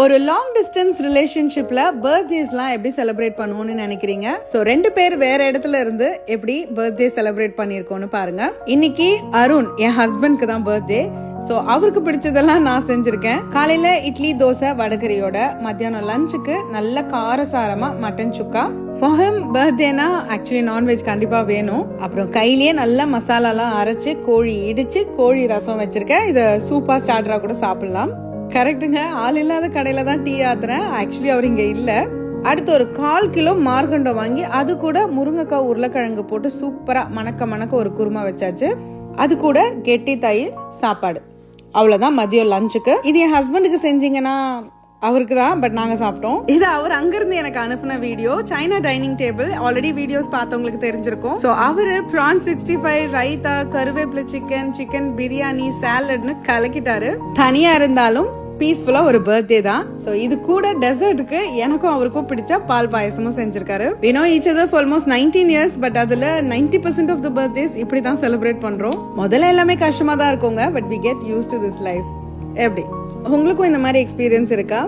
ஒரு long distance ரிலேஷன்ஷிப்ல பர்த்டேஸ்லாம் எப்படி செலிப்ரேட் பண்ணுவோம்னு நினைக்கிறீங்க? ஸோ 2 பேர் வேற இடத்துல இருந்து எப்படி பர்த்டே செலிப்ரேட் பண்ணியிருக்கோம்னு பாருங்க. இன்னைக்கு அருண் என் ஹஸ்பண்ட்க்கு தான் பர்த்டே. ஸோ அவருக்கு பிடிச்சதெல்லாம் நான் செஞ்சிருக்கேன். காலையில இட்லி தோசை வடகரியோட, மத்தியானம் லஞ்சுக்கு நல்ல காரசாரமா மட்டன் சுக்கா. ஃபார் ஹிம் பர்த்டேனா ஆக்சுவலி நான்வெஜ் கண்டிப்பா வேணும். அப்புறம் கையிலேயே நல்ல மசாலாலாம் அரைச்சு கோழி இடிச்சு கோழி ரசம் வச்சிருக்கேன். இதை சூப்பா ஸ்டார்டரா கூட சாப்பிடலாம். கரெக்டுங்க, ஆள் இல்லாத கடையில தான் டீ ஆத்துறேன். ஆக்சுவலி அவர் இங்க இல்ல. அடுத்து ஒரு 1/4 கிலோ மார்கண்டம் வாங்கி அது கூட முருங்கைக்காய் உருளைக்கிழங்கு போட்டு சூப்பரா மணக்க ஒரு குருமா வச்சாச்சு. அது கூட கெட்டி தயிர் சாப்பாடு. அவ்வளவுதான் மதியம் லஞ்சுக்கு. இது என் ஹஸ்பண்டுக்கு செஞ்சீங்கன்னா அவருக்கு தான், பட் நாங்க சாப்பிட்டோம். இது அவர் அங்கிருந்து எனக்கு அனுப்பின video. China dining table already videos பார்த்தவங்களுக்கு தெரிஞ்சிருக்கும். ஸோ அவரு ப்ரான் 65, ரைத்தா, கருவேப்பிலை சிக்கன் பிரியாணி, சாலட்னு கலக்கிட்டாரு. தனியா இருந்தாலும் பீஸ்ஃபுல்லா ஒரு பர்த்டே தான். சோ இது கூட டெசர்ட்டுக்கு எனக்கும் அவருக்கும் பிடிச்ச பால் பாயசமும் செஞ்சிருக்காரு. we know each other for almost 19 years, but அதுல 90% of the birthdays இப்படி தான் செலிப்ரேட் பண்றோம். முதல்ல எல்லாமே கஷ்டமா தான் இருக்குங்க, but we get used to this life. எப்படி உங்களுக்கும் இந்த மாதிரி எக்ஸ்பீரியன்ஸ் இருக்கா?